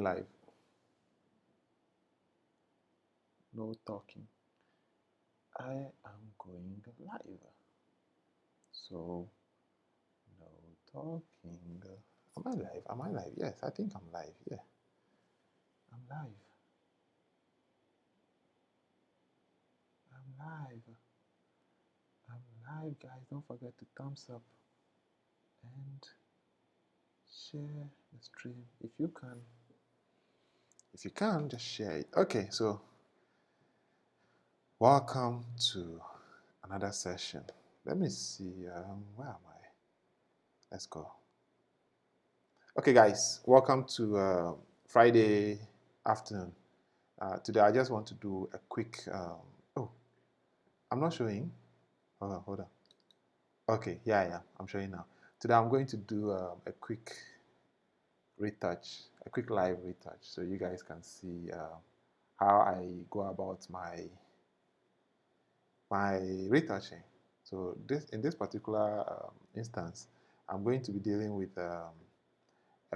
live? No talking. I am going live. So, no talking. Am I live? Am I live? Yes, I think I'm live. Yeah. I'm live. I'm live. I'm live, guys. Don't forget to thumbs up and share the stream if you can. If you can, just share it. Okay, so welcome to another session. Let me see. Where am I? Let's go. Okay, guys, welcome to Friday afternoon. Today, I just want to do a quick. Oh, I'm not showing. Hold on. Okay, yeah, I'm showing now. Today, I'm going to do a quick retouch, a quick live retouch, so you guys can see how I go about my retouching. So in this particular instance, I'm going to be dealing with a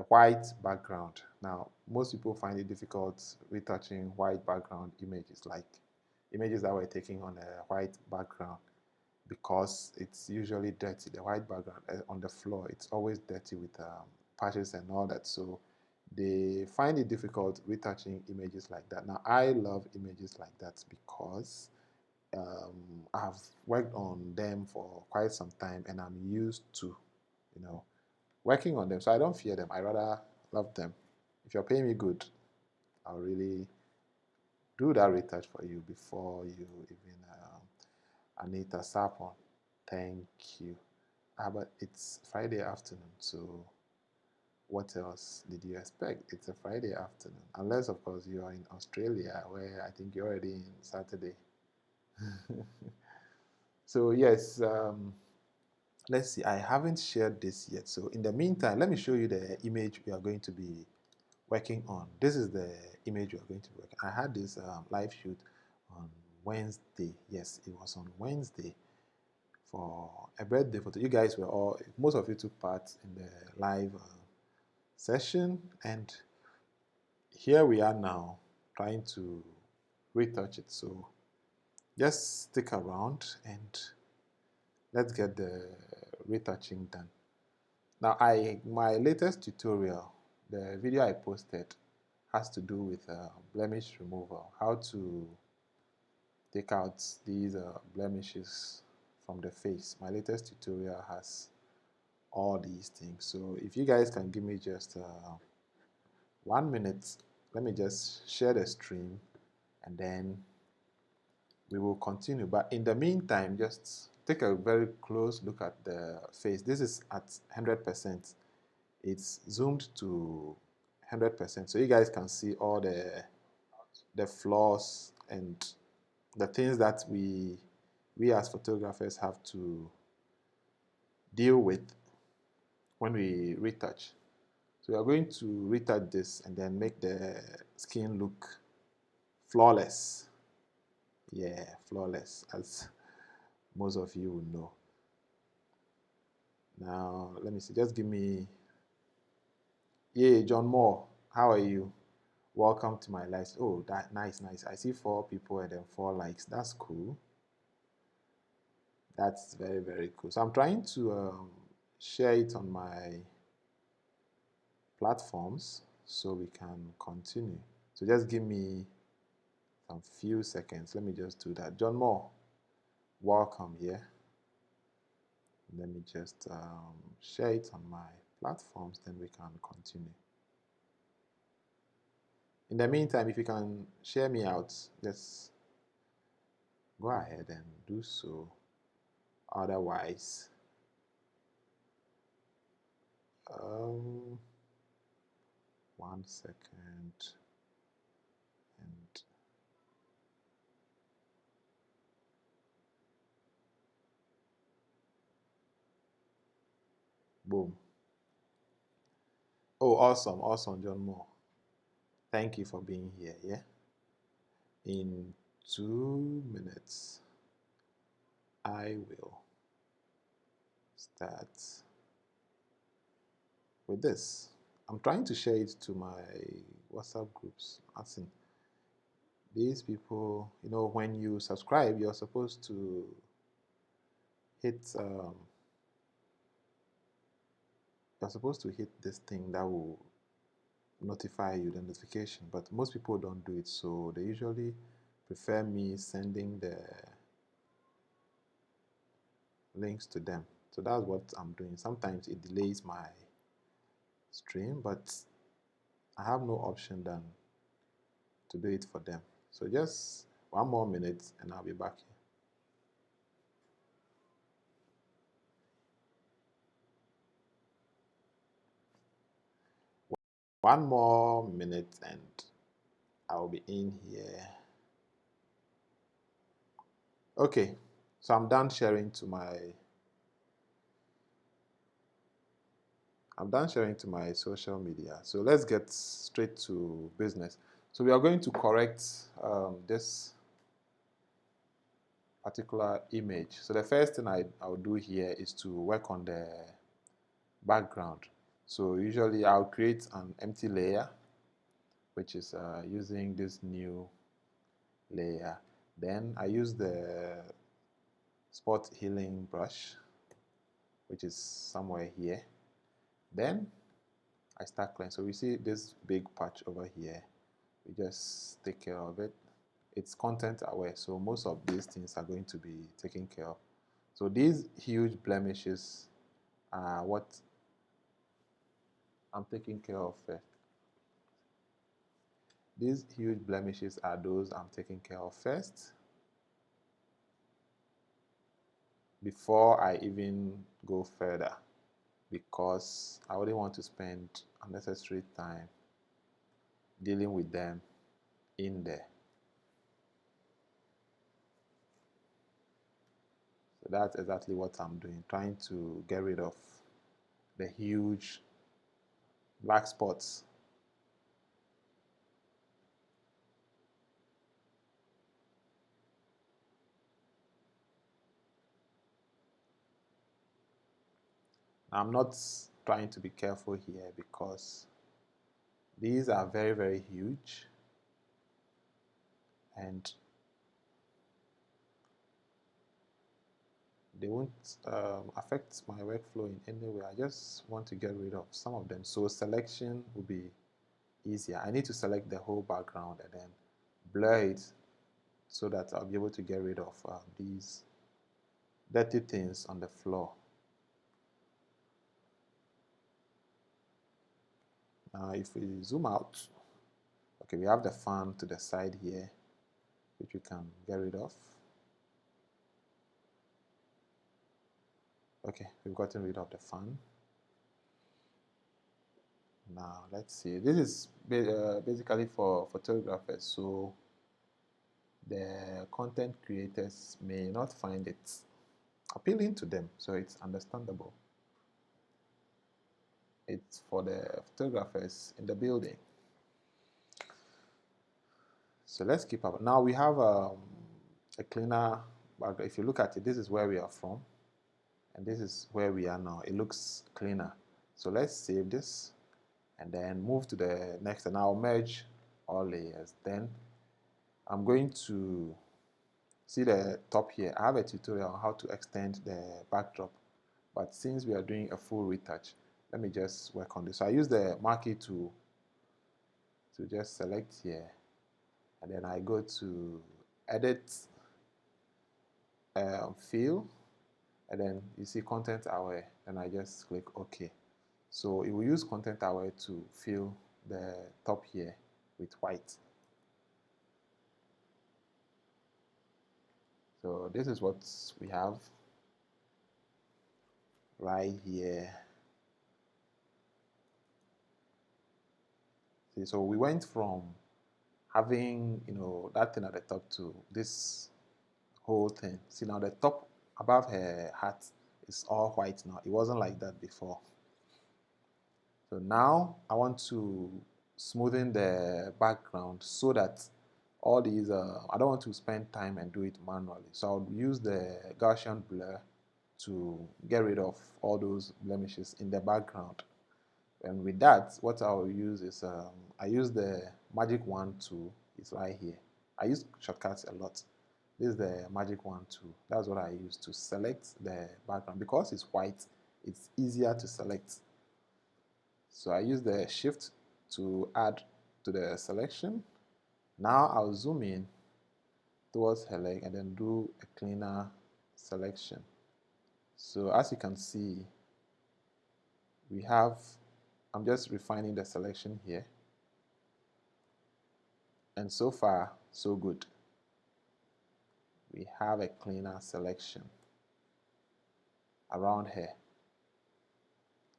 white background. Now, most people find it difficult retouching white background images, like images that were taken on a white background, because it's usually dirty. The white background on the floor, it's always dirty with patches and all that. So they find it difficult retouching images like that. Now, I love images like that because I've worked on them for quite some time and I'm used to, working on them. So I don't fear them. I rather love them. If you're paying me good, I'll really do that retouch for you before you even Anita Sapon. Thank you. But it's Friday afternoon, so what else did you expect? It's a Friday afternoon. Unless, of course, you are in Australia, where I think you're already in Saturday. So, yes, let's see. I haven't shared this yet. So, in the meantime, let me show you the image we are going to be working on. This is the image we are going to work. I had this live shoot on Wednesday. Yes, it was on Wednesday for a birthday photo. You guys were most of you took part in the live session, and here we are now trying to retouch it. So just stick around and let's get the retouching done. Now, my latest tutorial, the video I posted, has to do with blemish removal, how to take out these blemishes from the face. My latest tutorial has all these things. So if you guys can give me just 1 minute, let me just share the stream and then we will continue. But in the meantime, just take a very close look at the face. This is at 100%. It's zoomed to 100%, so you guys can see all the flaws and the things that we as photographers have to deal with when we retouch. So we are going to retouch this and then make the skin look flawless. Yeah, flawless, as most of you will know. Now, let me see. Just give me... Yeah, John Moore, how are you? Welcome to my live. Oh, that nice. I see 4 people and then 4 likes. That's cool. That's very, very cool. So I'm trying to share it on my platforms so we can continue. So just give me some few seconds. Let me just do that. John Moore, welcome here. Let me just share it on my platforms, then we can continue. In the meantime, if you can share me out, just go ahead and do so. Otherwise, 1 second, and boom. Oh, awesome, John Moore. Thank you for being here, yeah? In 2 minutes, I will start with this. I'm trying to share it to my WhatsApp groups. As in, these people, when you subscribe, you're supposed to hit this thing that will notify you, the notification, but most people don't do it, so they usually prefer me sending the links to them. So that's what I'm doing. Sometimes it delays my stream, but I have no option than to do it for them. So just 1 more minute and I'll be back here. 1 more minute and I'll be in here. Okay, so I'm done sharing to my social media. So let's get straight to business. So we are going to correct this particular image. So the first thing I'll do here is to work on the background. So usually I'll create an empty layer, which is using this new layer. Then I use the spot healing brush, which is somewhere here. Then I start clearing. So we see this big patch over here. We just take care of it. It's content aware, so most of these things are going to be taken care of. So these huge blemishes are what I'm taking care of first. These huge blemishes are those I'm taking care of first before I even go further, because I wouldn't want to spend unnecessary time dealing with them in there. So that's exactly what I'm doing, trying to get rid of the huge black spots. I'm not trying to be careful here because these are very, very huge, and they won't affect my workflow in any way. I just want to get rid of some of them. So selection will be easier. I need to select the whole background and then blur it so that I'll be able to get rid of these dirty things on the floor. Now if we zoom out, okay, we have the fan to the side here, which we can get rid of. Okay, we've gotten rid of the fan. Now let's see, this is basically for photographers, so the content creators may not find it appealing to them, so it's understandable. It's for the photographers in the building. So let's keep up. Now we have a cleaner background. If you look at it, this is where we are from, and this is where we are now. It looks cleaner. So let's save this and then move to the next, and I'll merge all layers. Then I'm going to see the top here. I have a tutorial on how to extend the backdrop, but since we are doing a full retouch, let me just work on this. So I use the marquee tool to just select here, and then I go to edit, fill, and then you see content aware, and I just click OK. So it will use content aware to fill the top here with white. So this is what we have right here. See, so we went from having that thing at the top to this whole thing. See, now the top above her hat is all white now. It wasn't like that before. So now I want to smoothen the background so that all these, I don't want to spend time and do it manually. So I'll use the Gaussian blur to get rid of all those blemishes in the background. And with that, what I'll use is I use the magic wand tool. It's right here. I use shortcuts a lot. This is the magic wand tool. That's what I use to select the background. Because it's white, it's easier to select. So I use the shift to add to the selection. Now I'll zoom in towards her leg and then do a cleaner selection. So as you can see, we have, I'm just refining the selection here. And so far, so good. We have a cleaner selection around her.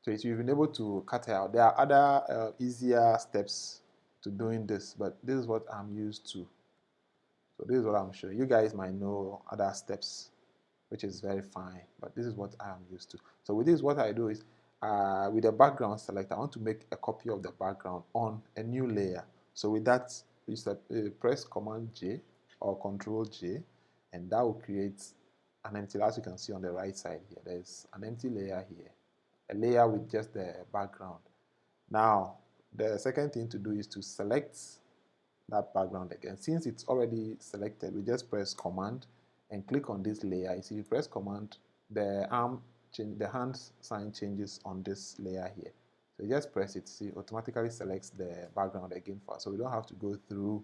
So if you've been able to cut her out, there are other easier steps to doing this, but this is what I'm used to. So this is what I'm showing. You guys might know other steps, which is very fine, but this is what I am used to. So with this, what I do is, with the background select, I want to make a copy of the background on a new layer. So with that, you press Command J or Control J, and that will create an empty, as you can see on the right side here, there's an empty layer here, a layer with just the background. Now, the second thing to do is to select that background again. Since it's already selected, we just press Command and click on this layer. You see, you press Command, the hand sign changes on this layer here. So you just press it, see, automatically selects the background again for us. So we don't have to go through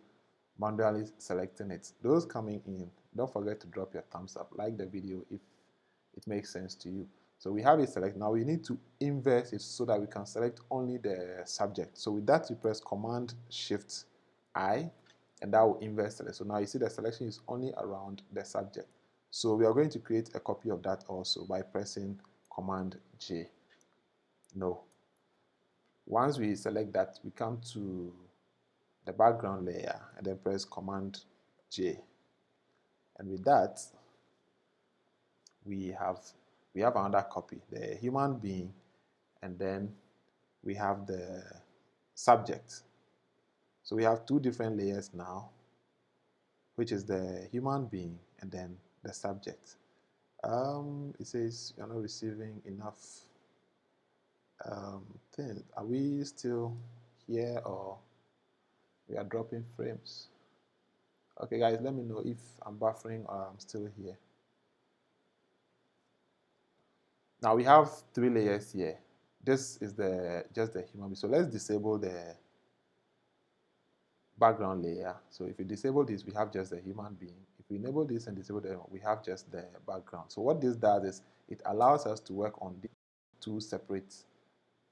manually selecting it. Those coming in, don't forget to drop your thumbs up, like the video if it makes sense to you. So we have it selected. Now we need to invert it so that we can select only the subject. So with that, you press Command Shift I, and that will invert select. So now you see the selection is only around the subject. So we are going to create a copy of that also by pressing Command J. No. Once we select that, we come to the background layer and then press Command J. And with that, we have another copy, the human being, and then we have the subject. So we have two different layers now, which is the human being and then the subject. It says you're not receiving enough things. Are we still here or we are dropping frames? Okay, guys, let me know if I'm buffering or I'm still here. Now we have three layers here. This is just the human being. So let's disable the background layer. So if you disable this, we have just the human being. If we enable this and disable them, we have just the background. So what this does is it allows us to work on these two separate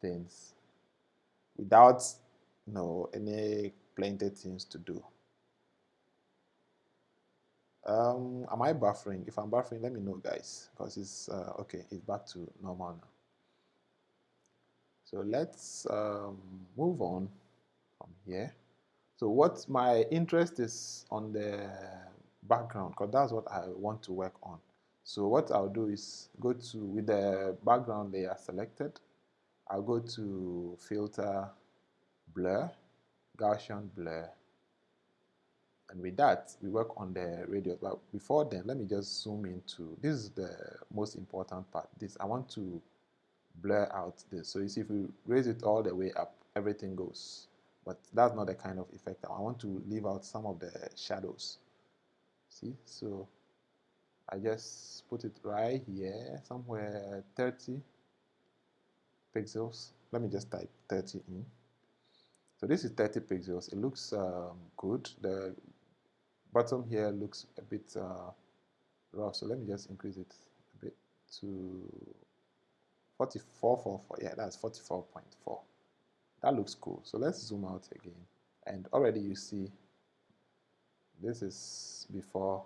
things without any plenty things to do. Am I buffering? If I'm buffering, let me know, guys, because it's okay. It's back to normal now. So let's move on from here. So what my interest is on the background, because that's what I want to work on. So what I'll do is go to, with the background layer selected, I'll go to Filter, Blur, Gaussian Blur. And with that, we work on the radius. But before then, let me just zoom into, this is the most important part. This, I want to blur out this. So you see, if we raise it all the way up, everything goes. But that's not the kind of effect. I want to leave out some of the shadows. See, so I just put it right here, somewhere 30 pixels. Let me just type 30 in. So this is 30 pixels. It looks good. The bottom here looks a bit rough. So let me just increase it a bit to 44.44. Yeah, that's 44.4. That looks cool. So let's zoom out again. And already you see this is before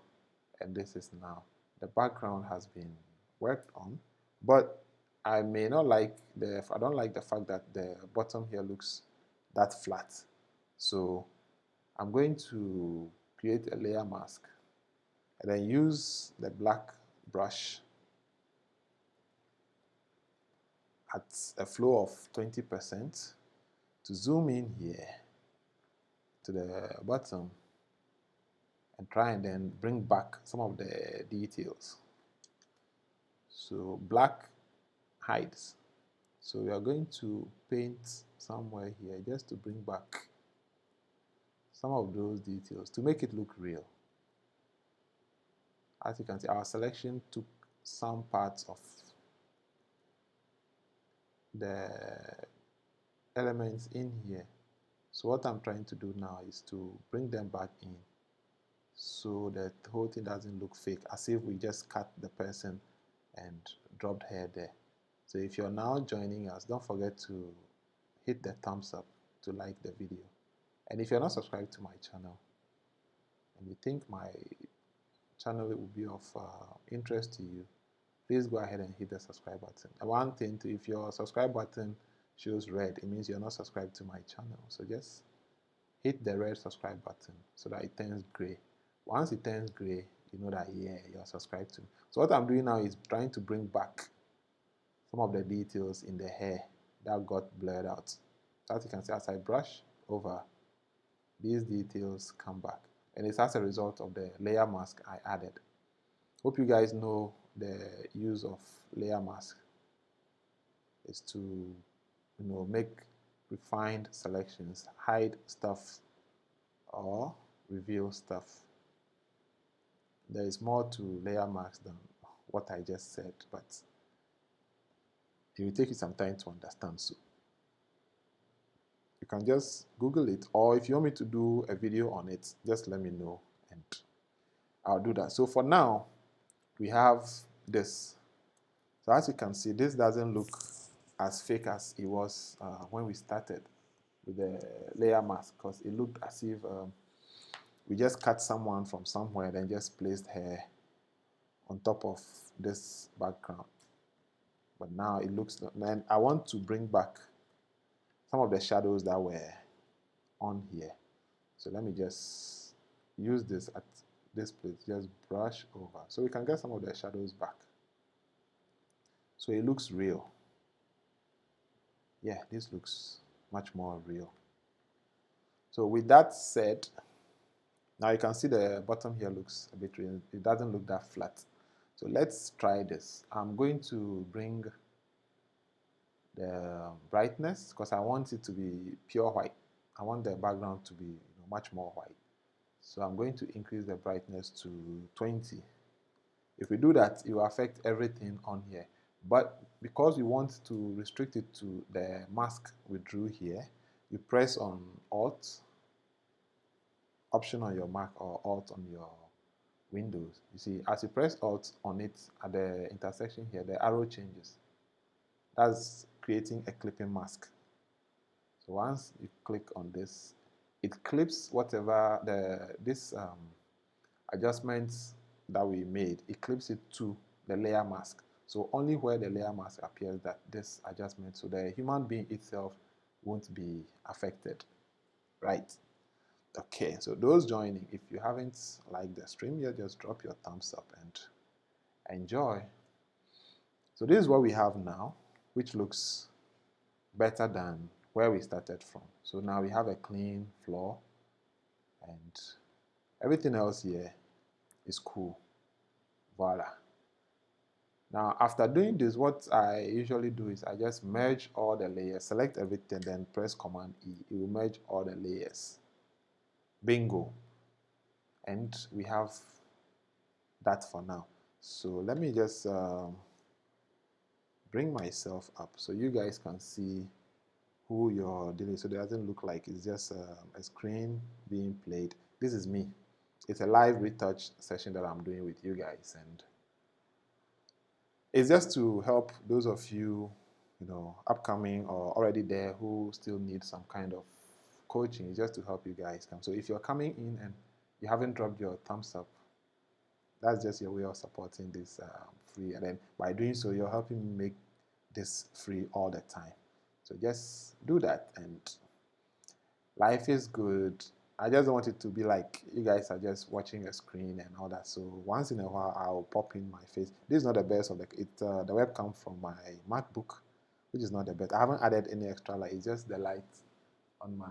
and this is now. The background has been worked on, but I may not like I don't like the fact that the bottom here looks that flat. So I'm going to create a layer mask and then use the black brush at a flow of 20% to zoom in here to the bottom and try and then bring back some of the details. So black hides, So we are going to paint somewhere here just to bring back some of those details to make it look real. As you can see, our selection took some parts of the elements in here. So what I'm trying to do now is to bring them back in so that the whole thing doesn't look fake, as if we just cut the person and dropped hair there. So if you're now joining us, don't forget to hit the thumbs up to like the video. And if you're not subscribed to my channel and you think my channel will be of interest to you, please go ahead and hit the subscribe button. And one thing too, if your subscribe button shows red, it means you're not subscribed to my channel. So just hit the red subscribe button so that it turns gray. Once it turns gray, you know that, yeah, you're subscribed to. So what I'm doing now is trying to bring back some of the details in the hair that got blurred out. So as you can see, as I brush over, these details come back. And it's as a result of the layer mask I added. Hope you guys know the use of layer mask is to, make refined selections, hide stuff, or reveal stuff. There is more to layer masks than what I just said, but it will take you some time to understand. So you can just Google it, or if you want me to do a video on it, just let me know and I'll do that. So for now, we have this. So as you can see, this doesn't look as fake as it was when we started with the layer mask, because it looked as if we just cut someone from somewhere, then just placed hair on top of this background. But now it looks, and I want to bring back some of the shadows that were on here. So let me just use this at this place, just brush over, so we can get some of the shadows back. So it looks real. Yeah, this looks much more real. So with that said, now you can see the bottom here looks a bit real. It doesn't look that flat. So let's try this. I'm going to bring the brightness because I want it to be pure white. I want the background to be much more white. So I'm going to increase the brightness to 20. If we do that, it will affect everything on here. But because we want to restrict it to the mask we drew here, you press on Alt, Option on your Mac or Alt on your Windows. You see, as you press Alt on it at the intersection here, the arrow changes. That's creating a clipping mask. So once you click on this, it clips whatever this adjustments that we made. It clips it to the layer mask. So only where the layer mask appears that this adjustment, so the human being itself won't be affected, right? Okay, so those joining, if you haven't liked the stream yet, just drop your thumbs up and enjoy. So this is what we have now, which looks better than where we started from. So now we have a clean floor and everything else here is cool. Voila. Now after doing this, what I usually do is I just merge all the layers, select everything, then press Command E. It will merge all the layers. Bingo. And we have that for now. So let me just bring myself up so you guys can see who you're dealing with. So it doesn't look like it's just a screen being played. This is me. It's a live retouch session that I'm doing with you guys, and it's just to help those of you, upcoming or already there who still need some kind of coaching. It's just to help you guys come. So if you're coming in and you haven't dropped your thumbs up, that's just your way of supporting this free. And then by doing so, you're helping me make this free all the time. So just do that, and life is good. I just don't want it to be like you guys are just watching a screen and all that. So once in a while, I'll pop in my face. This is not the best of the webcam from my MacBook, which is not the best. I haven't added any extra light. It's just the light on my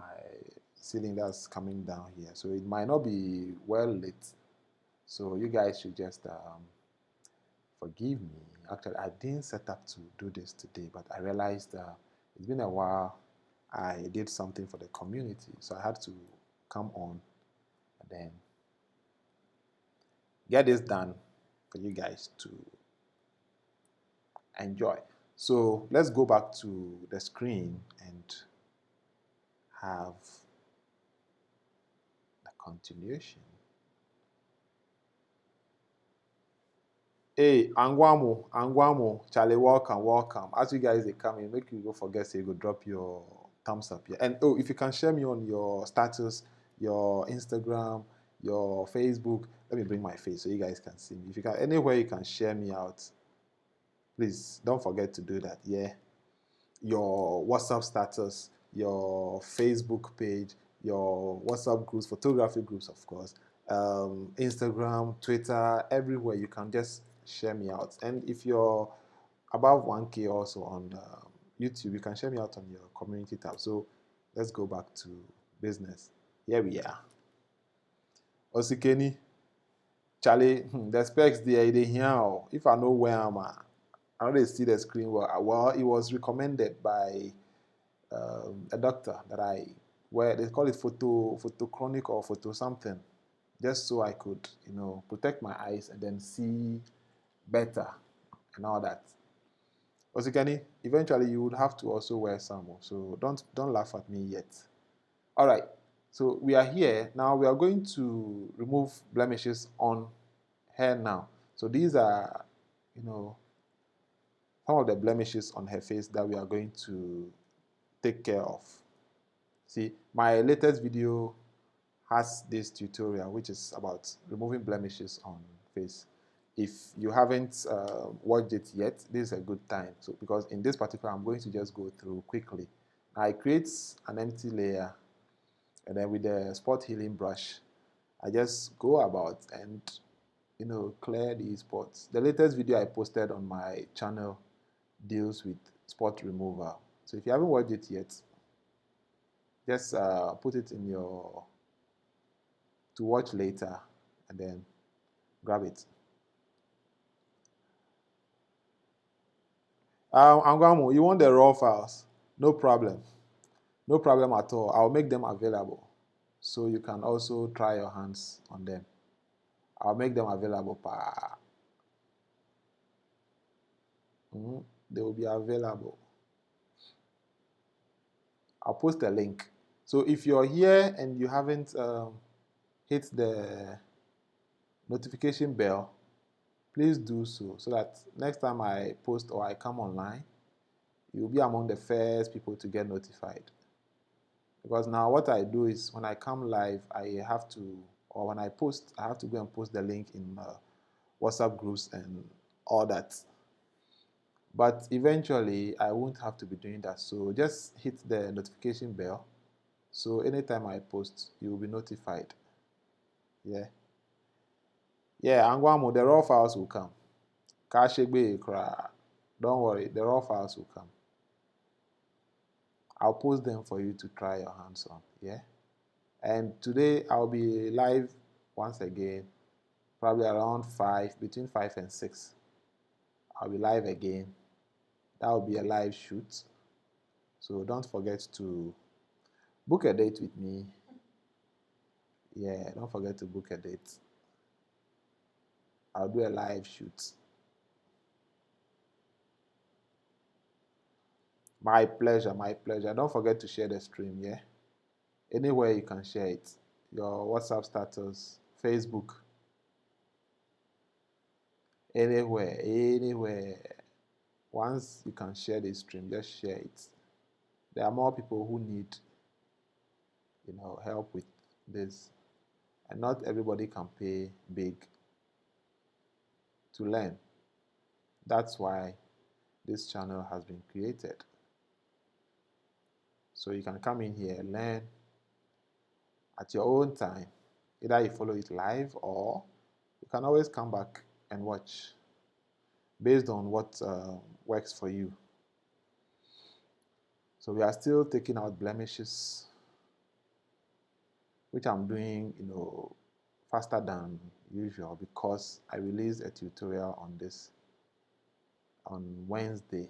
ceiling that's coming down here. So it might not be well lit. So you guys should just forgive me Actually, I didn't set up to do this today, but I realized it's been a while. I did something for the community, so I had to come on and then get this done for you guys to enjoy. So let's go back to the screen and have the continuation. Hey, Angwamo, Charlie, welcome, welcome. As you guys are coming, make you go forget, so you go drop your thumbs up here. And oh, if you can share me on your status, your Instagram, your Facebook, let me bring my face so you guys can see me. If you can, anywhere you can share me out, please don't forget to do that. Yeah, your WhatsApp status, your Facebook page, your WhatsApp groups, photography groups, of course, Instagram, Twitter, everywhere you can just share me out. And if you're above 1K also on YouTube, you can share me out on your community tab. So let's go back to business. Here we are. Osikeni, Charlie, the specs there, they here. If I know where I'm at, I know they see the screen well. Well, it was recommended by a doctor that where they call it photochronic or photo something, just so I could, protect my eyes and then see better and all that. Osikani, eventually you would have to also wear some, so don't laugh at me yet. All right, so we are here now. We are going to remove blemishes on hair now. So these are, some of the blemishes on her face that we are going to take care of. See, my latest video has this tutorial which is about removing blemishes on face. If you haven't watched it yet, this is a good time. So because in this particular, I'm going to just go through quickly. I create an empty layer, and then with the spot healing brush, I just go about and clear these spots. The latest video I posted on my channel deals with spot removal. So if you haven't watched it yet, just put it in your to watch later and then grab it. Angamu, you want the raw files? No problem. No problem at all. I'll make them available so you can also try your hands on them. I'll make them available. They will be available. I'll post a link. So if you're here and you haven't hit the notification bell, please do so that next time I post or I come online, you'll be among the first people to get notified. Because now what I do is when I come live, I have to, or when I post, I have to go and post the link in WhatsApp groups and all that. But eventually, I won't have to be doing that. So just hit the notification bell. So anytime I post, you will be notified. Yeah. Yeah, Angwamo, the raw files will come. Don't worry, the raw files will come. I'll post them for you to try your hands on. Yeah. And today I'll be live once again, probably around 5, between 5 and 6. I'll be live again. That will be a live shoot. So don't forget to book a date with me. Yeah, don't forget to book a date. I'll do a live shoot. My pleasure, my pleasure. Don't forget to share the stream, yeah? Anywhere you can share it. Your WhatsApp status, Facebook. Anywhere, anywhere. Once you can share the stream, just share it. There are more people who need, help with this. And not everybody can pay big to learn. That's why this channel has been created. So you can come in here and learn at your own time. Either you follow it live or you can always come back and watch based on what works for you. So we are still taking out blemishes, which I'm doing, faster than usual because I released a tutorial on this on Wednesday,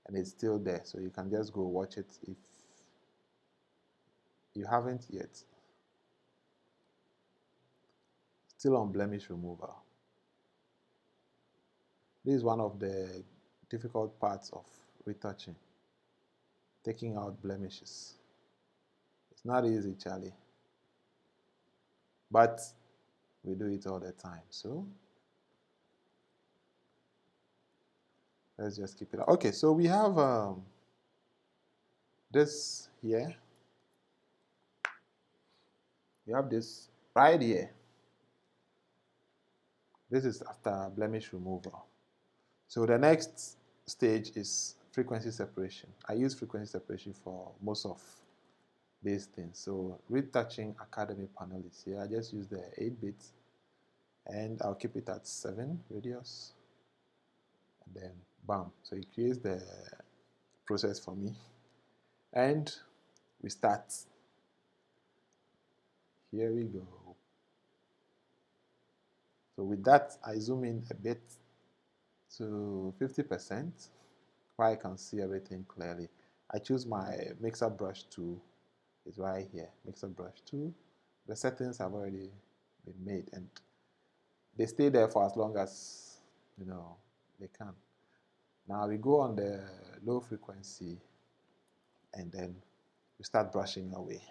and it's still there, so you can just go watch it if you haven't yet. Still on blemish removal. This is one of the difficult parts of retouching, taking out blemishes. It's not easy, Charlie, but we do it all the time. So let's just keep it up. Okay, so we have this here. We have this right here. This is after blemish removal. So the next stage is frequency separation. I use frequency separation for most of these things. So Retouching Academy panel is here. I just use the 8 bits and I'll keep it at 7 radius. And then bam. So it creates the process for me. And we start. Here we go. So with that, I zoom in a bit to 50%, where I can see everything clearly. I choose my mixer brush tool. It's right here, mixer brush tool. The settings have already been made, and they stay there for as long as they can. Now we go on the low frequency, and then we start brushing away.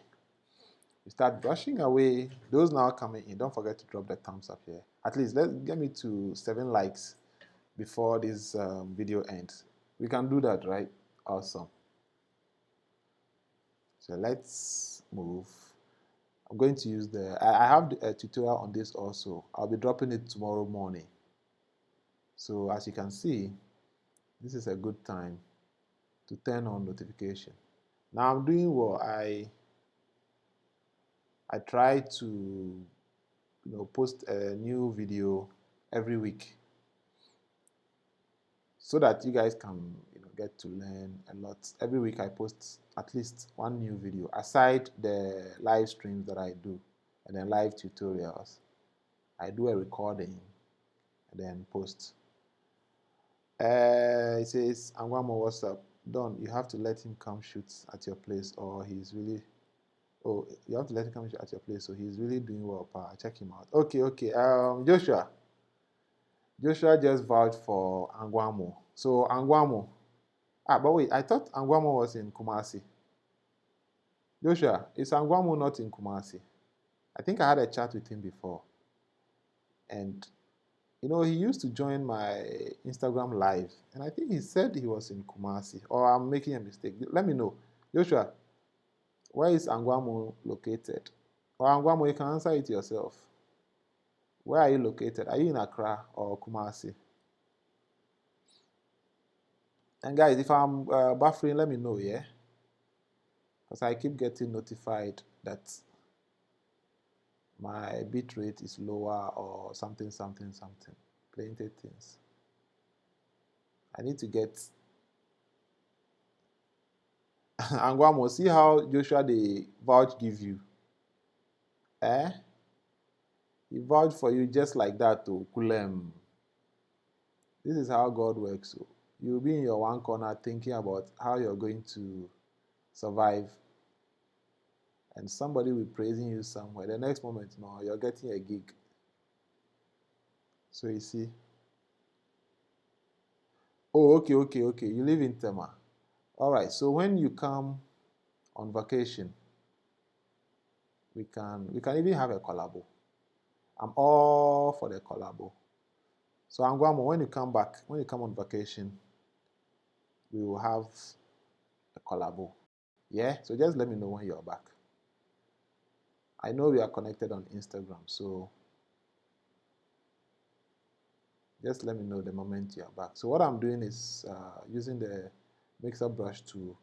We start brushing away. Those now coming in, don't forget to drop the thumbs up here. At least let's get me to 7 likes before this video ends. We can do that, right? Awesome. So let's move. I'm going to use I have a tutorial on this also. I'll be dropping it tomorrow morning. So as you can see, this is a good time to turn on notification. Now I'm doing what I try to post a new video every week, so that you guys can get to learn a lot. Every week I post at least 1 new video, aside the live streams that I do and then live tutorials. I do a recording and then post. It says, Angwamo, what's up? Don, you have to let him come shoot at your place, or he's really, oh, you have to let him come shoot at your place, so he's really doing well, pa. Check him out. Okay. Joshua just vouched for Angwamo. So Angwamo, but wait, I thought Angwamo was in Kumasi. Joshua, is Angwamo not in Kumasi? I think I had a chat with him before. And, he used to join my Instagram live. And I think he said he was in Kumasi. Or I'm making a mistake. Let me know. Joshua, where is Angwamo located? Or Angwamo, you can answer it yourself. Where are you located? Are you in Accra or Kumasi? And guys, if I'm buffering, let me know, yeah? Because I keep getting notified that my bit rate is lower or something. Plenty things. I need to get Angwamo, see how Joshua the vouch give you. He vouched for you just like that to Kulem. This is how God works. So you'll be in your one corner thinking about how you're going to survive, and somebody will be praising you somewhere. The next moment, no, you're getting a gig. So you see. Oh, okay. You live in Tema. All right. So when you come on vacation, we can even have a collabo. I'm all for the collabo. So Angwamo, when you come on vacation, we will have a collabo. Yeah? So just let me know when you're back. I know we are connected on Instagram, so just let me know the moment you're back. So what I'm doing is using the mixer brush tool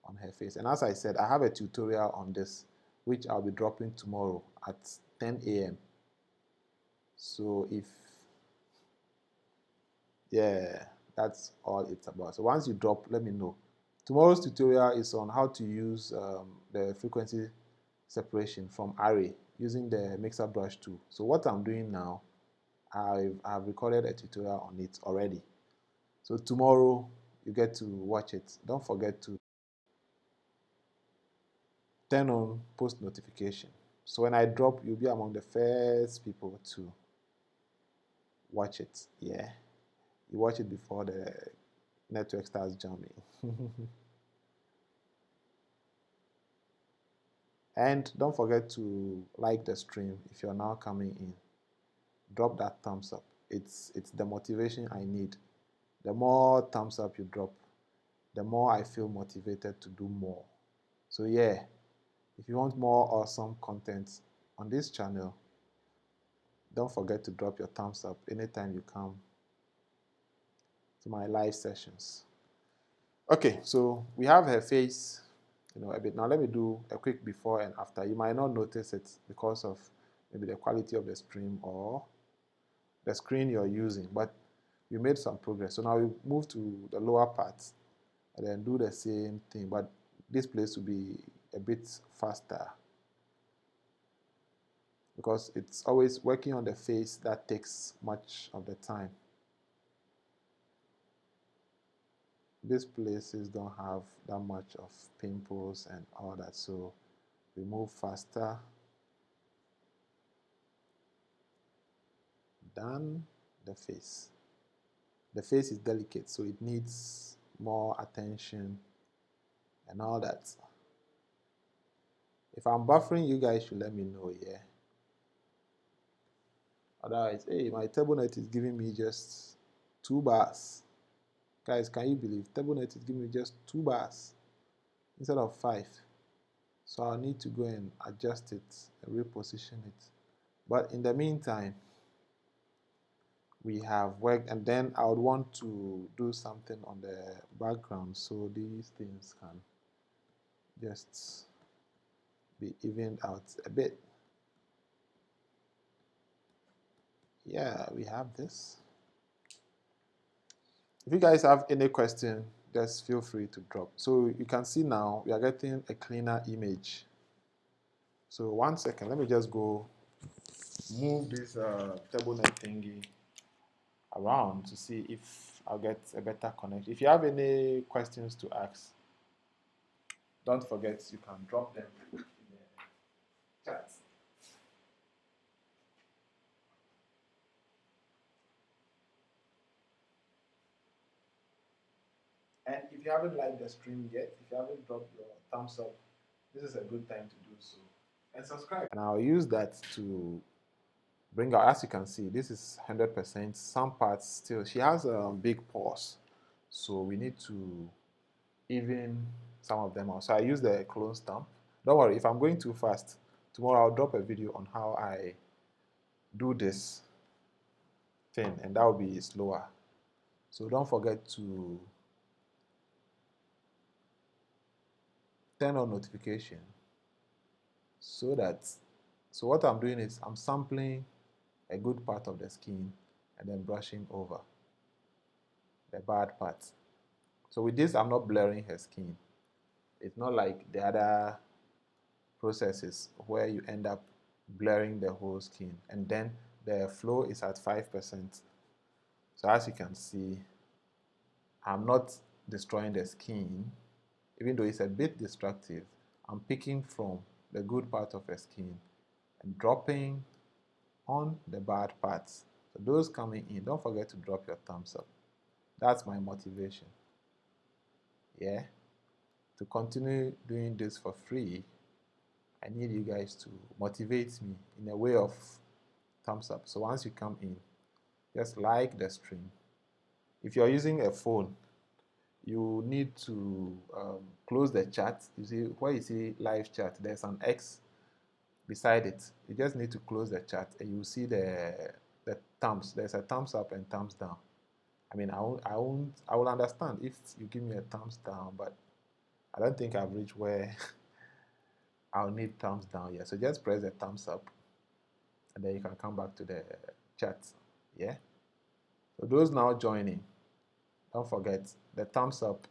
on her face. And as I said, I have a tutorial on this, which I'll be dropping tomorrow at 10 a.m. So that's all it's about. So once you drop, let me know. Tomorrow's tutorial is on how to use the frequency separation from array using the mixer brush tool. So what I'm doing now, I've recorded a tutorial on it already. So tomorrow you get to watch it. Don't forget to turn on post notification. So when I drop, you'll be among the first people to watch it. Yeah. You watch it before the network starts jamming. And don't forget to like the stream if you're now coming in. Drop that thumbs up. It's the motivation I need. The more thumbs up you drop, the more I feel motivated to do more. So yeah, if you want more awesome content on this channel, don't forget to drop your thumbs up anytime you come to my live sessions. Okay, so we have her face, a bit. Now let me do a quick before and after. You might not notice it because of maybe the quality of the stream or the screen you're using, but we made some progress. So now we move to the lower part and then do the same thing, but this place will be a bit faster because it's always working on the face that takes much of the time. These places don't have that much of pimples and all that, so we move faster than the face. The face is delicate, so it needs more attention and all that. If I'm buffering, you guys should let me know, yeah. Otherwise, hey, my tablenet is giving me just 2 bars. Guys, can you believe tablenet is giving me just 2 bars instead of 5? So I'll need to go and adjust it and reposition it. But in the meantime, we have worked, and then I would want to do something on the background so these things can just be evened out a bit. Yeah, we have this. If you guys have any question, just feel free to drop. So you can see now we are getting a cleaner image. So 1 second, let me just go move this tablenet thingy around to see if I'll get a better connection. If you have any questions to ask, don't forget you can drop them in the chat. And if you haven't liked the stream yet, if you haven't dropped your thumbs up, this is a good time to do so. And subscribe. And I'll use that to bring out, as you can see, this is 100%. Some parts still, she has a big pause. So we need to even some of them out. So I use the clone stamp. Don't worry, if I'm going too fast, tomorrow I'll drop a video on how I do this thing, and that will be slower. So don't forget to turn on notification so what I'm doing is I'm sampling a good part of the skin and then brushing over the bad parts. So with this, I'm not blurring her skin. It's not like the other processes where you end up blurring the whole skin, and then the flow is at 5%. So as you can see, I'm not destroying the skin, even though it's a bit destructive. I'm picking from the good part of the skin and dropping on the bad parts. So those coming in, don't forget to drop your thumbs up. That's my motivation. Yeah. To continue doing this for free, I need you guys to motivate me in a way of thumbs up. So once you come in, just like the stream. If you're using a phone, you need to close the chat. You see where you see live chat, there's an X beside it. You just need to close the chat and you see the thumbs. There's a thumbs up and thumbs down. I mean, I will understand if you give me a thumbs down, but I don't think I've reached where I'll need thumbs down yet. So just press the thumbs up and then you can come back to the chat. Yeah. So those now joining, don't forget the thumbs up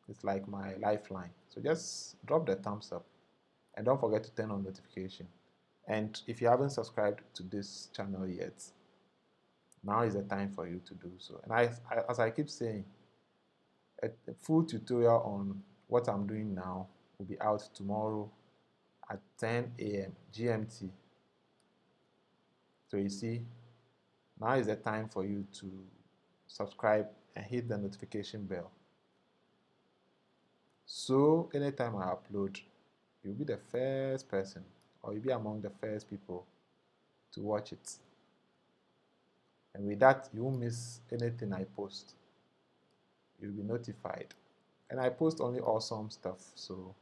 is like my lifeline. So just drop the thumbs up and don't forget to turn on notification. And if you haven't subscribed to this channel yet, now is the time for you to do so. And as I keep saying, a full tutorial on what I'm doing now will be out tomorrow at 10 a.m. GMT. So you see, now is the time for you to subscribe and hit the notification bell. So anytime I upload, you'll be the first person, or you'll be among the first people to watch it. And with that, you won't miss anything I post. You'll be notified. And I post only awesome stuff. So,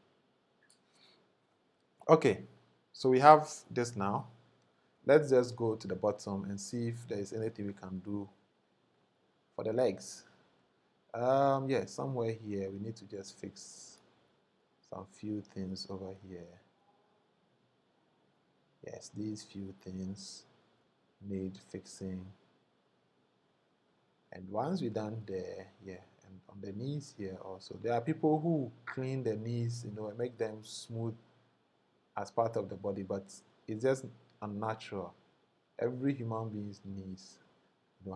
okay. So we have this now. Let's just go to the bottom and see if there is anything we can do for the legs. Yeah, somewhere here we need to just fix some few things over here. Yes, these few things need fixing. And once we're done there, yeah, and on the knees here also, there are people who clean the knees, and make them smooth as part of the body, but it's just unnatural. Every human being's knees,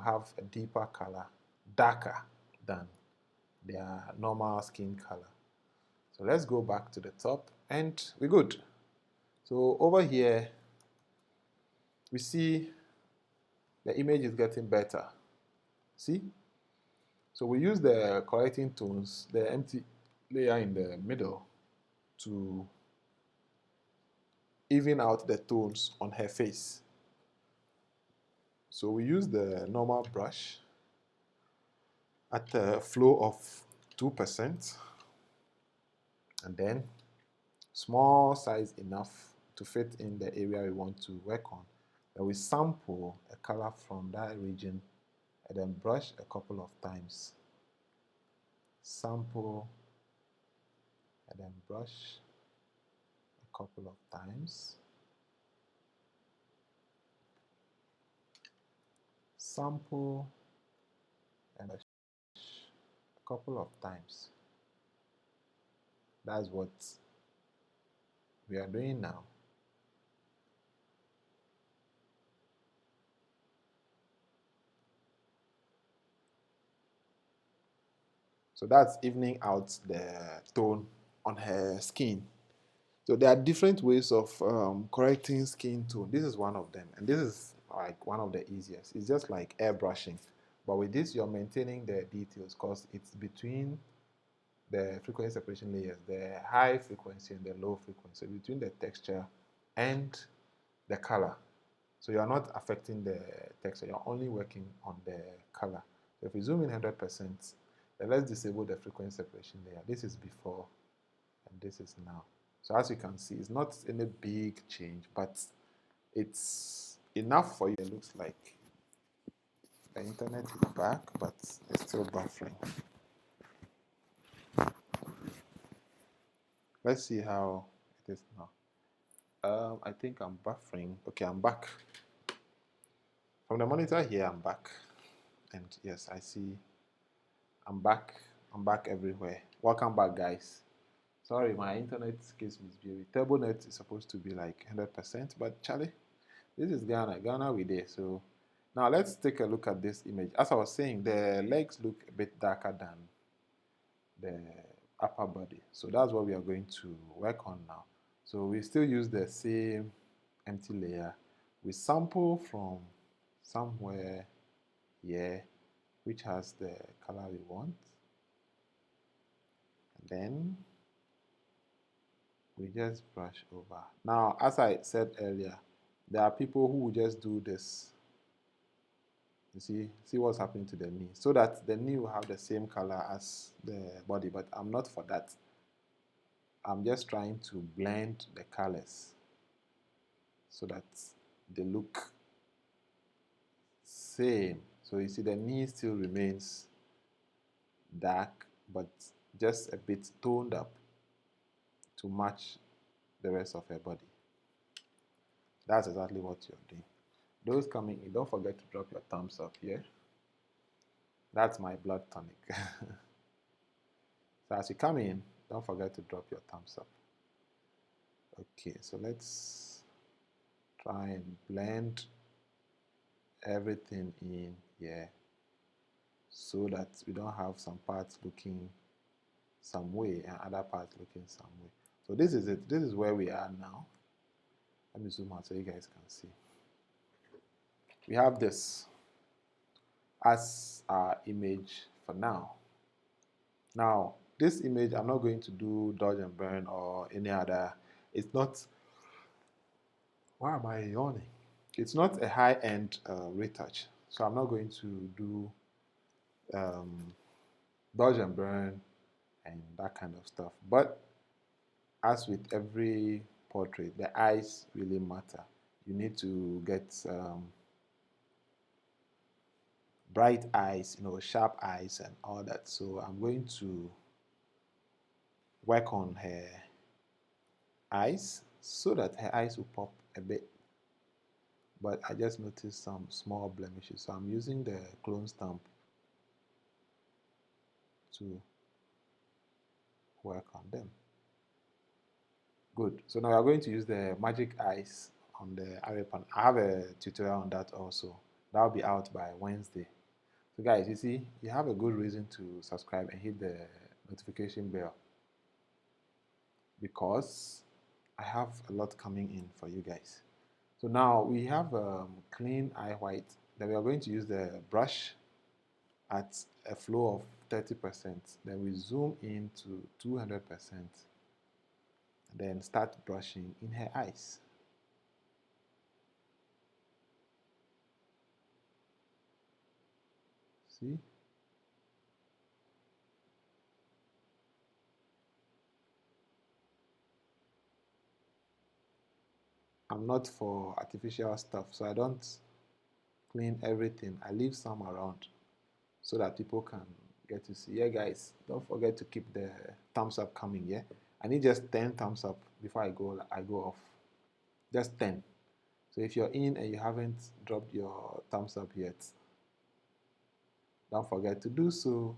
have a deeper color, darker than their normal skin color. So let's go back to the top, and we're good. So over here, we see the image is getting better. See? So we use the correcting tones, the empty layer in the middle, to even out the tones on her face. So we use the normal brush at a flow of 2%, and then small size enough to fit in the area we want to work on. Then we sample a color from that region and then brush a couple of times. Sample and then brush a couple of times. Sample and a couple of times. That's what we are doing now. So that's evening out the tone on her skin. So there are different ways of correcting skin tone. This is one of them, and this is like one of the easiest. It's just like airbrushing, but with this you're maintaining the details because it's between the frequency separation layers, the high frequency and the low frequency, between the texture and the color. So you're not affecting the texture, you're only working on the color. So if we zoom in 100%, then let's disable the frequency separation layer. This is before and this is now. So as you can see, it's not any big change, but it's enough for you. It looks like the internet is back, but it's still buffering. Let's see how it is now. I think I'm buffering. Okay, I'm back. From the monitor here, I'm back. And yes, I see I'm back. I'm back everywhere. Welcome back, guys. Sorry, my internet keeps misbehaving. TurboNet is supposed to be like 100%, but Charlie, this is Ghana. Ghana we there. So now let's take a look at this image. As I was saying, the legs look a bit darker than the upper body. So that's what we are going to work on now. So we still use the same empty layer. We sample from somewhere here, which has the color we want. And then we just brush over. Now, as I said earlier, there are people who will just do this. You see what's happening to the knee, so that the knee will have the same color as the body, but I'm not for that. I'm just trying to blend the colors so that they look same. So you see the knee still remains dark, but just a bit toned up to match the rest of her body. That's exactly what you're doing. Those coming in, don't forget to drop your thumbs up here. That's my blood tonic. So as you come in, don't forget to drop your thumbs up. Okay, so let's try and blend everything in here so that we don't have some parts looking some way and other parts looking some way. So this is it. This is where we are now. Let me zoom out so you guys can see. We have this as our image for now. Now, this image, I'm not going to do dodge and burn or any other. It's not, why am I yawning? It's not a high-end retouch. So I'm not going to do dodge and burn and that kind of stuff. But as with every portrait, the eyes really matter. You need to get bright eyes, sharp eyes and all that. So I'm going to work on her eyes so that her eyes will pop a bit. But I just noticed some small blemishes. So I'm using the clone stamp to work on them. Good. So now we're going to use the magic eyes on the array pan. I have a tutorial on that also. That'll be out by Wednesday. So guys, you see, you have a good reason to subscribe and hit the notification bell because I have a lot coming in for you guys. So now we have clean eye white. Then we are going to use the brush at a flow of 30%. Then we zoom in to 200%. Then start brushing in her eyes. See? I'm not for artificial stuff, so I don't clean everything. I leave some around so that people can get to see. Yeah, guys, don't forget to keep the thumbs up coming. Yeah, I need just 10 thumbs up before I go off. Just 10. So if you're in and you haven't dropped your thumbs up yet, don't forget to do so.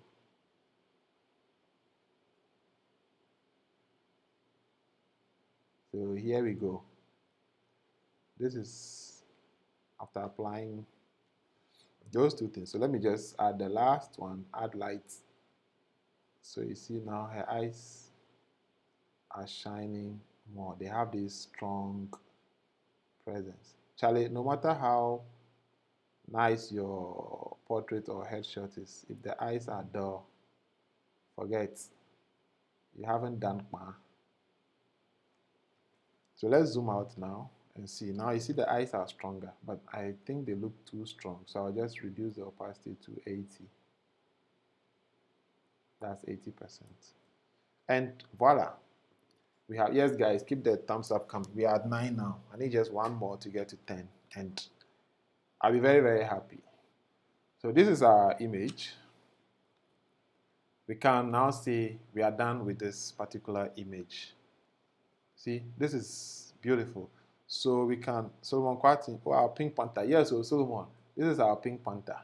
So here we go. This is after applying those two things. So let me just add the last one, add light. So you see now her eyes are shining more. They have this strong presence. Charlie, no matter how nice your portrait or headshot is, if the eyes are dull, forget. You haven't done ma. So let's zoom out now and see. Now you see the eyes are stronger, but I think they look too strong. So I'll just reduce the opacity to 80. That's 80%. And voila. We have, yes guys, keep the thumbs up coming. We are at 9 now. I need just one more to get to 10. And I'll be very, very happy. So this is our image. We can now see we are done with this particular image. See, this is beautiful. So we can, Solomon Kwartin, oh, our Pink Panther. Yes, so Solomon, this is our Pink Panther.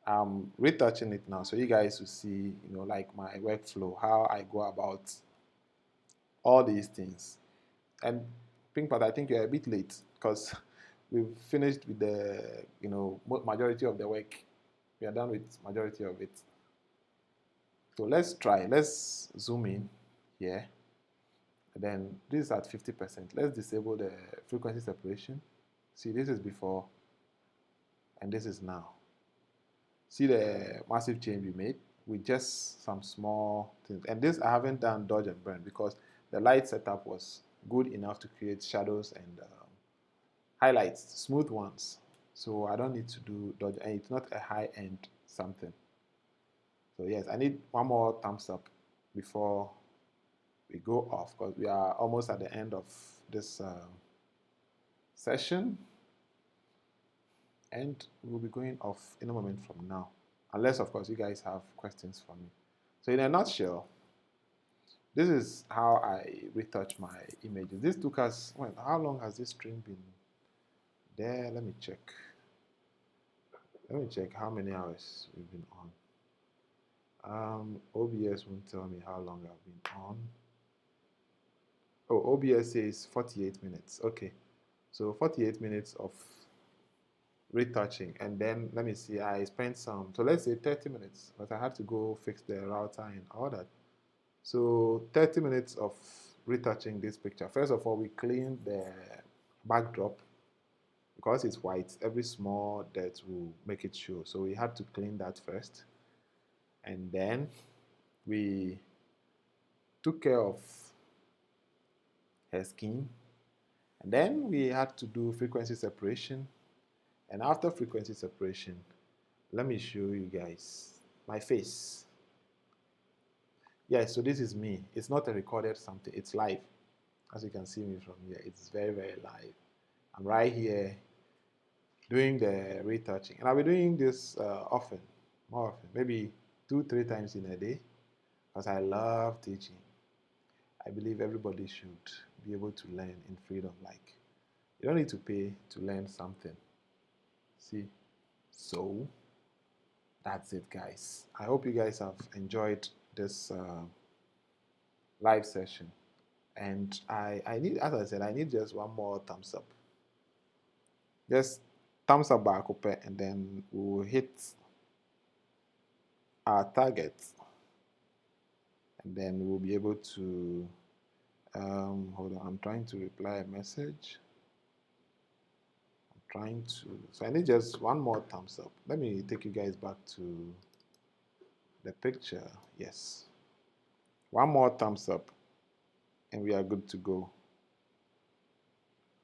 I'm retouching it now so you guys will see, like my workflow, how I go about all these things. And Pink Panther, I think you're a bit late because we've finished with the, majority of the work. We are done with majority of it. So let's try. Let's zoom in here. And then this is at 50%. Let's disable the frequency separation. See, this is before and this is now. See the massive change we made with just some small things. And this I haven't done dodge and burn because the light setup was good enough to create shadows and highlights, smooth ones. So I don't need to do dodge, and it's not a high-end something. So yes, I need one more thumbs up before we go off because we are almost at the end of this session. And we'll be going off in a moment from now. Unless, of course, you guys have questions for me. So in a nutshell, this is how I retouch my images. This took us, well, how long has this stream been there? Let me check. Let me check how many hours we've been on. OBS won't tell me how long I've been on. Oh, OBS says 48 minutes. Okay. So 48 minutes of retouching, and then let me see, I spent some, so let's say 30 minutes, but I had to go fix the router and all that. So 30 minutes of retouching this picture. First of all, we cleaned the backdrop because it's white. Every small dirt will make it show. So we had to clean that first. And then we took care of her skin. And then we had to do frequency separation. And after frequency separation, let me show you guys my face. Yeah, so this is me. It's not a recorded something, it's live. As you can see me from here, it's very, very live. I'm right here doing the retouching. And I'll be doing this often, more often, maybe 2-3 times in a day, because I love teaching. I believe everybody should be able to learn in freedom. Like, you don't need to pay to learn something. See? So, that's it, guys. I hope you guys have enjoyed this live session. And I need, as I said, I need just one more thumbs up. Just thumbs up back up, and then we'll hit our target, and then we'll be able to hold on, I'm trying to reply a message. So I need just one more thumbs up. Let me take you guys back to the picture. Yes, one more thumbs up and we are good to go.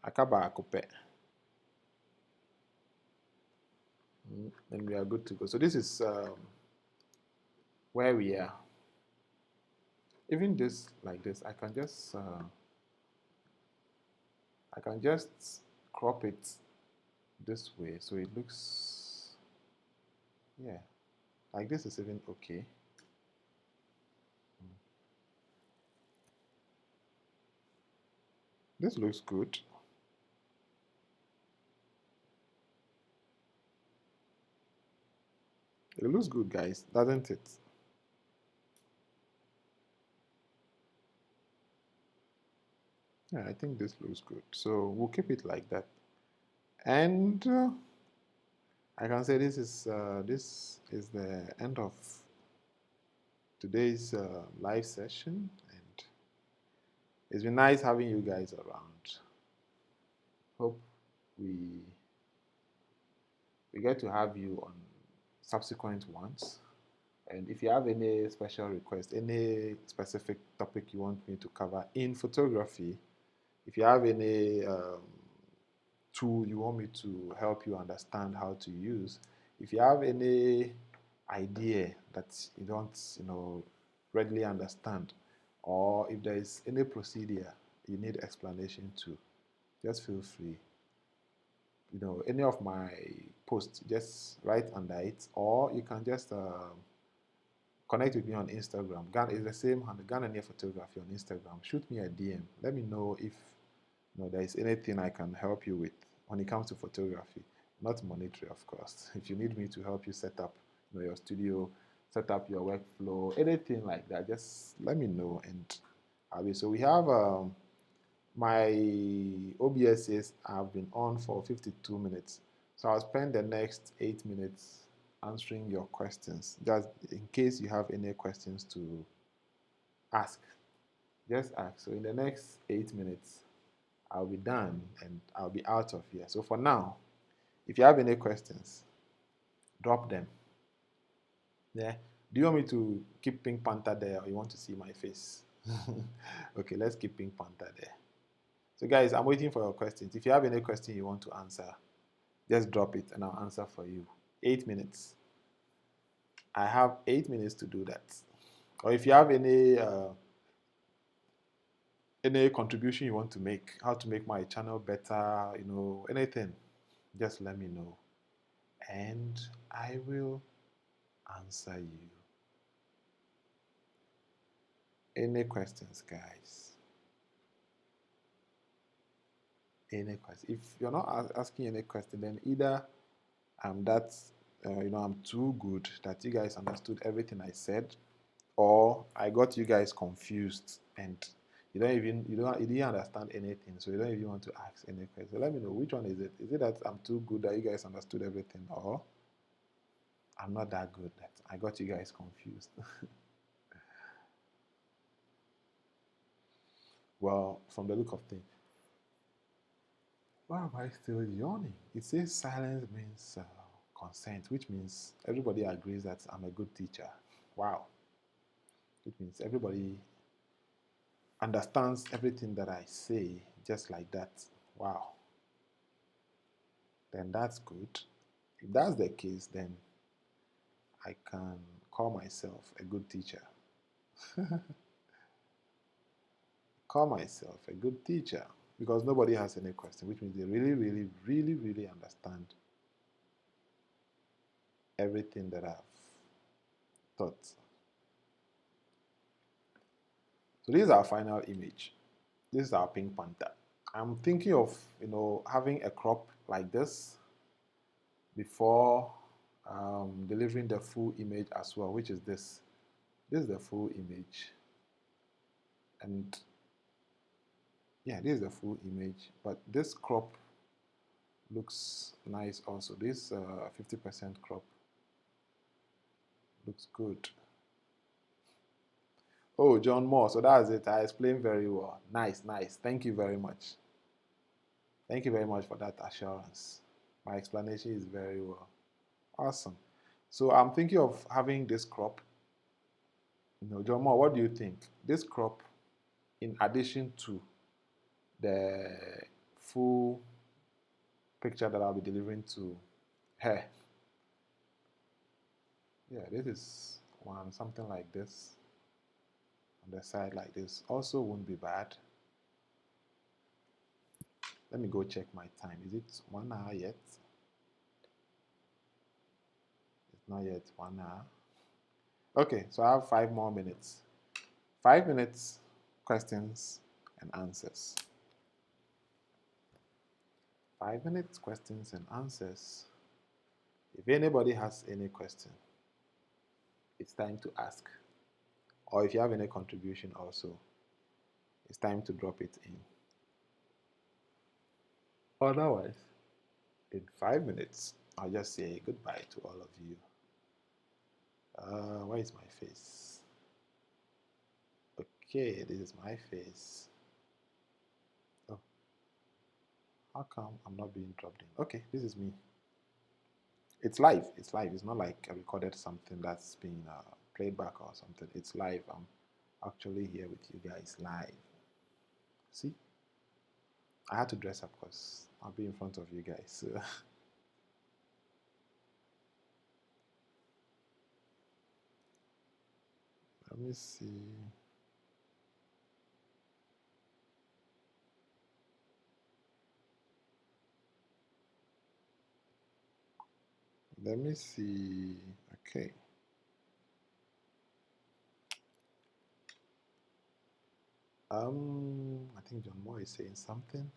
Akaba akope. And we are good to go. So this is where we are. Even this, like this, I can just crop it this way so it looks, yeah, like this is even okay. This looks good. It looks good, guys, doesn't it? Yeah, I think this looks good. So we'll keep it like that. And I can say this is the end of today's live session, and it's been nice having you guys around. Hope we get to have you on subsequent ones. And if you have any special request, any specific topic you want me to cover in photography, if you have any tool you want me to help you understand how to use, if you have any idea that you don't, readily understand, or if there is any procedure you need explanation to, just feel free. Any of my posts, just write under it, or you can just connect with me on Instagram. Ghana is the same hand, Ghana Near Photography on Instagram. Shoot me a DM. Let me know if there is anything I can help you with when it comes to photography. Not monetary, of course. If you need me to help you set up your studio, set up your workflow, anything like that, just let me know. And so we have my OBSs have been on for 52 minutes. So I'll spend the next 8 minutes answering your questions, just in case you have any questions to ask. Just ask. So in the next 8 minutes, I'll be done and I'll be out of here. So for now, if you have any questions, drop them. Yeah. Do you want me to keep Pink Panther there, or you want to see my face? Okay, let's keep Pink Panther there. So guys, I'm waiting for your questions. If you have any question you want to answer, just drop it and I'll answer for you. 8 minutes. I have 8 minutes to do that. Or if you have any contribution you want to make, how to make my channel better, anything, just let me know. And I will answer you. Any questions, guys? Any questions? If you're not asking any question, then either I'm I'm too good that you guys understood everything I said, or I got you guys confused and you didn't understand anything, so you don't even want to ask any question. So let me know, which one is it? Is it that I'm too good that you guys understood everything, or I'm not that good that I got you guys confused? Well, from the look of things, why am I still yawning? It says silence means consent, which means everybody agrees that I'm a good teacher. Wow. It means everybody understands everything that I say just like that. Wow. Then that's good. If that's the case, then I can call myself a good teacher. Call myself a good teacher because nobody has any question, which means they really, really, really, really understand everything that I've taught. So this is our final image. This is our Pink Panther. I'm thinking of, having a crop like this before delivering the full image as well, which is this. This is the full image. And yeah, this is the full image, but this crop looks nice also. This 50% crop looks good. Oh, John Moore, so that's it. I explained very well. Nice, nice. Thank you very much. Thank you very much for that assurance. My explanation is very well. Awesome. So I'm thinking of having this crop. John Moore, what do you think? This crop, in addition to the full picture that I'll be delivering to her. Yeah, this is one, something like this. On the side like this. Also won't be bad. Let me go check my time. Is it 1 hour yet? It's not yet 1 hour. Okay, so I have 5 more minutes. 5 minutes, questions and answers. 5 minutes, questions and answers. If anybody has any question, it's time to ask. Or if you have any contribution also, it's time to drop it in. Otherwise, in 5 minutes, I'll just say goodbye to all of you. Where is my face? Okay, this is my face. Oh, how come I'm not being dropped in? Okay, this is me. It's live. It's live. It's not like I recorded something that's been played back or something. It's live. I'm actually here with you guys live. See? I had to dress up because I'll be in front of you guys. So. Let me see. Let me see. Okay. I think John Moore is saying something.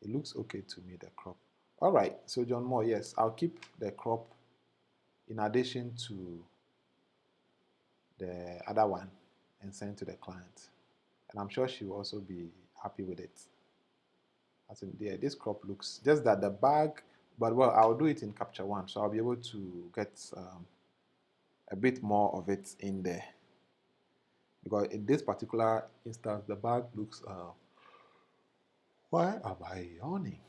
It looks okay to me, the crop. All right. So John Moore, yes, I'll keep the crop in addition to the other one and send to the client. And I'm sure she will also be happy with it. As in, yeah, this crop looks just that the bag, but well, I'll do it in Capture One, so I'll be able to get a bit more of it in there. Because in this particular instance, the bag looks. Why am I yawning?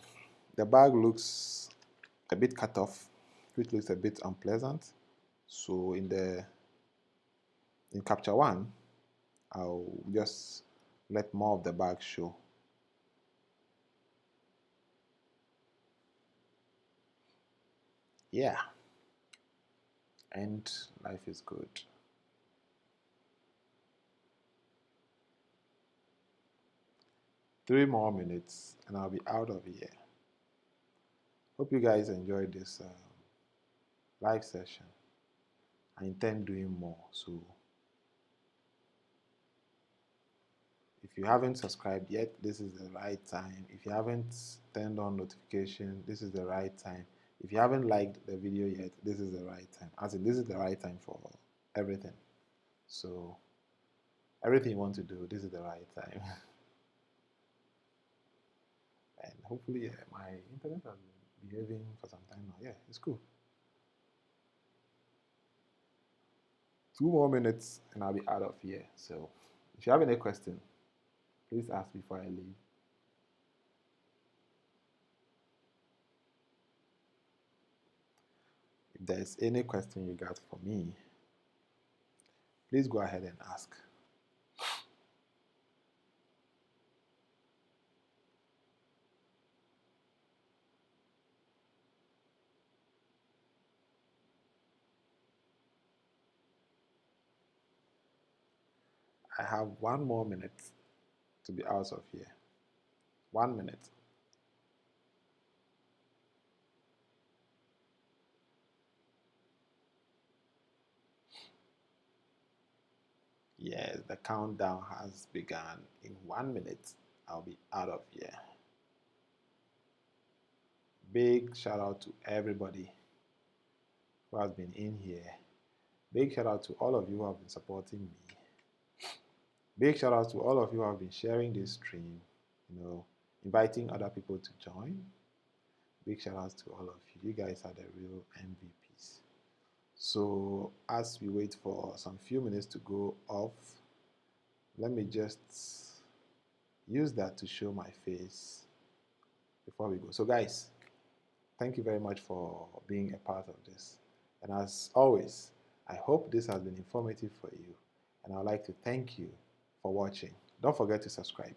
The bag looks a bit cut off, which looks a bit unpleasant. So in Capture One, I'll just let more of the bag show. Yeah. And life is good. Three more minutes and I'll be out of here. Hope you guys enjoyed this live session. I intend doing more. So if you haven't subscribed yet, this is the right time. If you haven't turned on notification, this is the right time. If you haven't liked the video yet, this is the right time. As in, this is the right time for everything. So everything you want to do, this is the right time. And hopefully, yeah, my internet has been behaving for some time now. Yeah, it's cool. 2 more minutes and I'll be out of here. So if you have any question, please ask before I leave. If there's any question you got for me, please go ahead and ask. I have 1 more minute to be out of here. 1 minute. Yes, the countdown has begun. In 1 minute, I'll be out of here. Big shout out to everybody who has been in here. Big shout out to all of you who have been supporting me. Big shout out to all of you who have been sharing this stream, inviting other people to join. Big shout out to all of you. You guys are the real MVPs. So as we wait for some few minutes to go off, let me just use that to show my face before we go. So guys, thank you very much for being a part of this. And as always, I hope this has been informative for you. And I'd like to thank you for watching. Don't forget to subscribe.